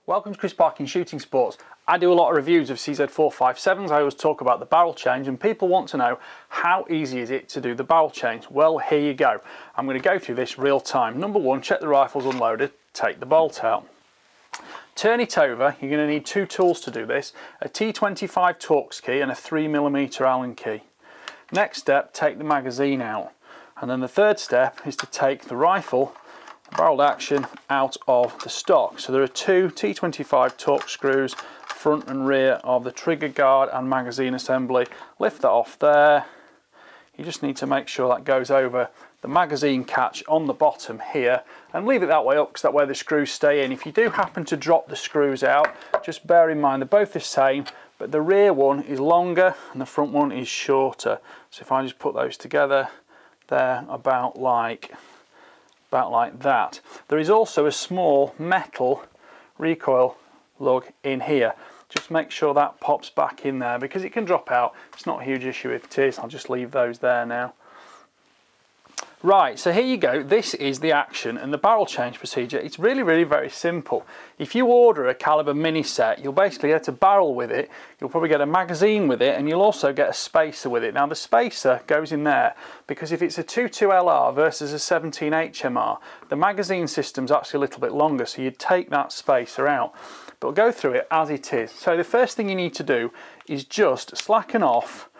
Welcome to Chris Parkin Shooting Sports. I do a lot of reviews of CZ457s. I always talk about the barrel change, and people want to know how easy is it to do the barrel change. Well, here you go. I'm going to go through this real time. Number one, check the rifle's unloaded, take the bolt out. Turn it over. You're going to need two tools to do this, a T25 Torx key and a 3mm Allen key. Next step, take the magazine out. And then the third step is to take the rifle barreled action out of the stock. So there are two T25 Torx screws, front and rear of the trigger guard and magazine assembly. Lift that off there. You just need to make sure that goes over the magazine catch on the bottom here, and leave it that way up because that way the screws stay in. If you do happen to drop the screws out, just bear in mind they're both the same, but the rear one is longer and the front one is shorter. So if I just put those together, they're about like that. There is also a small metal recoil lug in here. Just make sure that pops back in there because it can drop out. It's not a huge issue if it is. I'll just leave those there now. Right, so here you go. This is the action and the barrel change procedure. It's really very simple. If you order a caliber mini set, you'll basically get a barrel with it, you'll probably get a magazine with it, and you'll also get a spacer with it. Now the spacer goes in there because if it's a 22 LR versus a 17 HMR, the magazine system's actually a little bit longer, so you'd take that spacer out. But we'll go through it as it is. So the first thing you need to do is just slacken off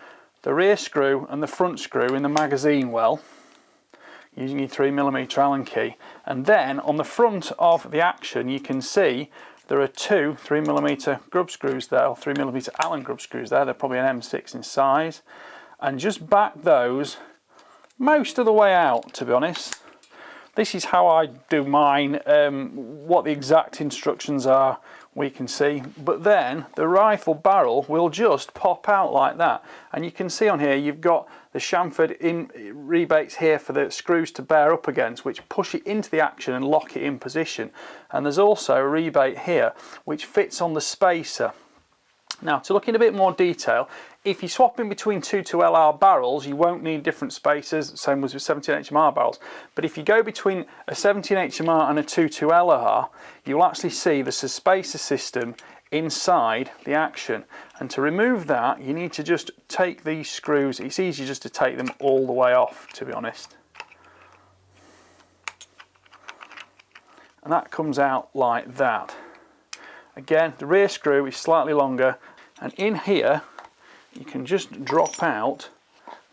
the rear screw and the front screw in the magazine well, using your 3mm Allen key, and then on the front of the action you can see there are two 3mm grub screws there, or 3mm Allen grub screws there. They're probably an M6 in size, and just back those most of the way out, to be honest. This is how I do mine. What the exact instructions are we can see, but then the rifle barrel will just pop out like that, and you can see on here you've got the chamfered in rebates here for the screws to bear up against, which push it into the action and lock it in position, and there's also a rebate here which fits on the spacer. Now to look in a bit more detail, if you're swapping between 22LR barrels, you won't need different spacers, same as with 17HMR barrels. But if you go between a 17HMR and a 22LR, you'll actually see there's a spacer system inside the action. And to remove that, you need to just take these screws. It's easy just to take them all the way off, to be honest. And that comes out like that. Again, the rear screw is slightly longer, and in here you can just drop out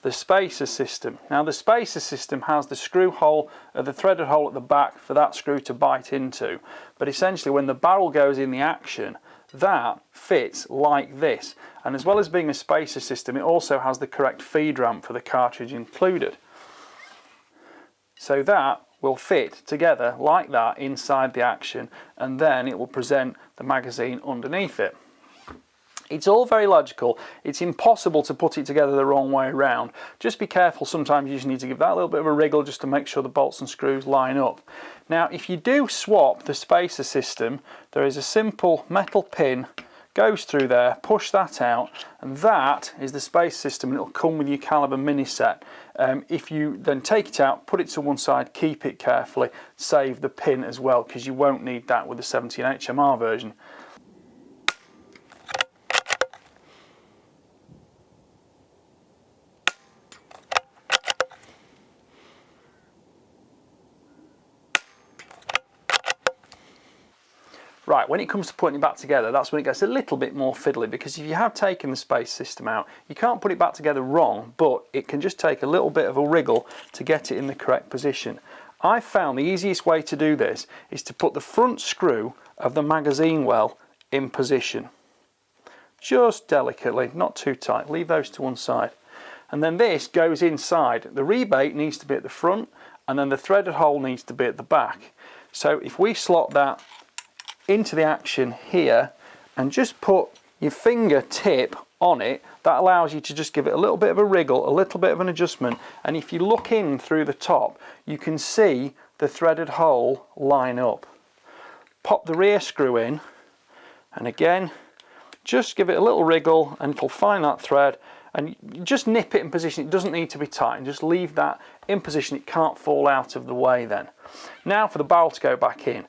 the spacer system. Now the spacer system has the screw hole, the threaded hole at the back for that screw to bite into, but essentially when the barrel goes in the action, that fits like this, and as well as being a spacer system, it also has the correct feed ramp for the cartridge included. So that will fit together like that inside the action, and then it will present the magazine underneath it. It's all very logical. It's impossible to put it together the wrong way around. Just be careful, sometimes you just need to give that a little bit of a wriggle just to make sure the bolts and screws line up. Now if you do swap the spacer system, there is a simple metal pin, goes through there, push that out, and that is the spacer system, and it'll come with your caliber mini set. If you then take it out, put it to one side, keep it carefully, save the pin as well, because you won't need that with the 17 HMR version. Right, when it comes to putting it back together, that's when it gets a little bit more fiddly, because if you have taken the space system out, you can't put it back together wrong, but it can just take a little bit of a wriggle to get it in the correct position. I found the easiest way to do this is to put the front screw of the magazine well in position. Just delicately, not too tight, leave those to one side. And then this goes inside. The rebate needs to be at the front, and then the threaded hole needs to be at the back. So if we slot that into the action here and just put your fingertip on it, that allows you to just give it a little bit of a wriggle, a little bit of an adjustment, and if you look in through the top you can see the threaded hole line up. Pop the rear screw in, and again just give it a little wriggle and it'll find that thread, And you just nip it in position. It doesn't need to be tight, and just leave that in position. It can't fall out of the way then. Now for the barrel to go back in.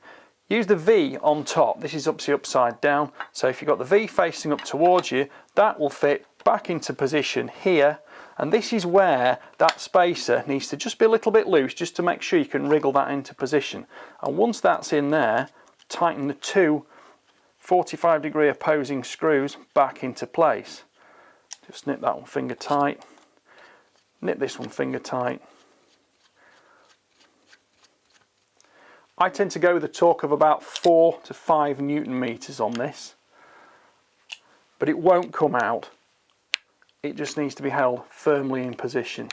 Use the V on top. This is obviously upside down, so if you've got the V facing up towards you, that will fit back into position here, and this is where that spacer needs to just be a little bit loose, just to make sure you can wriggle that into position. And once that's in there, tighten the two 45-degree opposing screws back into place. Just nip that one finger tight, nip this one finger tight. I tend to go with a torque of about 4 to 5 Newton meters on this, but it won't come out. It just needs to be held firmly in position.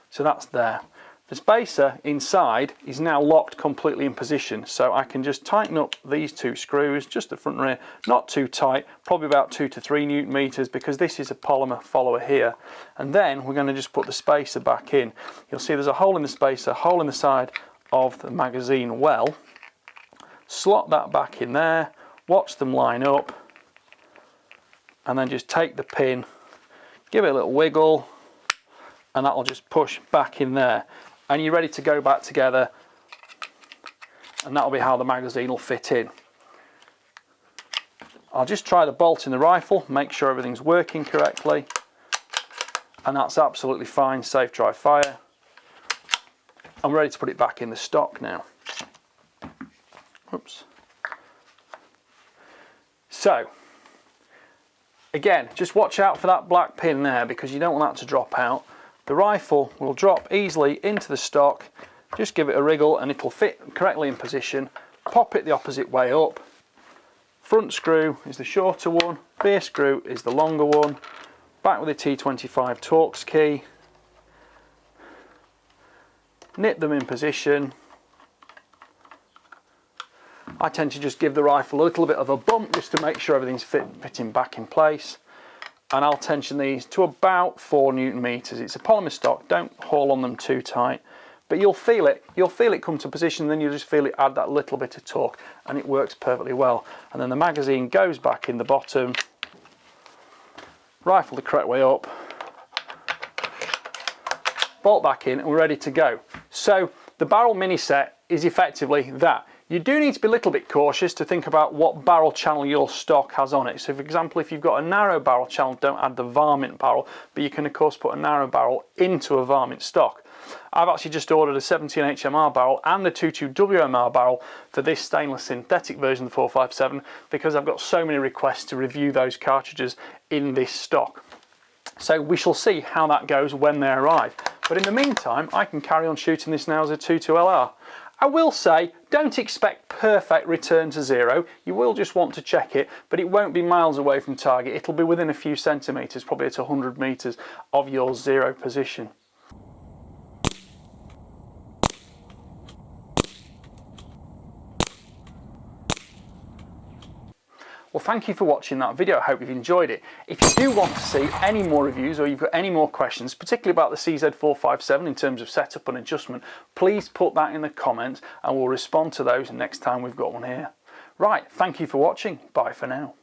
So that's there. The spacer inside is now locked completely in position, so I can just tighten up these two screws, just the front and rear, not too tight, probably about 2 to 3 Newton meters, because this is a polymer follower here. And then we're going to just put the spacer back in. You'll see there's a hole in the spacer, a hole in the side of the magazine well. Slot that back in there, watch them line up, and then just take the pin, give it a little wiggle, and that will just push back in there, and you're ready to go back together, and that'll be how the magazine will fit in. I'll just try the bolt in the rifle, make sure everything's working correctly, and that's absolutely fine. Safe, dry, fire. I'm ready to put it back in the stock now. Oops. So again, just watch out for that black pin there, because you don't want that to drop out. The rifle will drop easily into the stock. Just give it a wriggle and it'll fit correctly in position. Pop it the opposite way up. Front screw is the shorter one, rear screw is the longer one. Back with the T25 Torx key. Nip them in position. I tend to just give the rifle a little bit of a bump just to make sure everything's fitting back in place. And I'll tension these to about 4 Newton meters. It's a polymer stock, don't haul on them too tight, but you'll feel it come to position, then you'll just feel it add that little bit of torque, and it works perfectly well. And then the magazine goes back in the bottom, rifle the correct way up, bolt back in, and we're ready to go. So the barrel mini set is effectively that. You do need to be a little bit cautious to think about what barrel channel your stock has on it. So for example, if you've got a narrow barrel channel, don't add the varmint barrel, but you can of course put a narrow barrel into a varmint stock. I've actually just ordered a 17 HMR barrel and a 22 WMR barrel for this stainless synthetic version of the 457, because I've got so many requests to review those cartridges in this stock. So we shall see how that goes when they arrive. But in the meantime, I can carry on shooting this now as a 22LR. I will say, don't expect perfect return to zero. You will just want to check it, but it won't be miles away from target. It'll be within a few centimetres, probably at 100 metres of your zero position. Well, thank you for watching that video. I hope you've enjoyed it. If you do want to see any more reviews, or you've got any more questions, particularly about the CZ457 in terms of setup and adjustment, please put that in the comments and we'll respond to those next time we've got one here. Right, thank you for watching. Bye for now.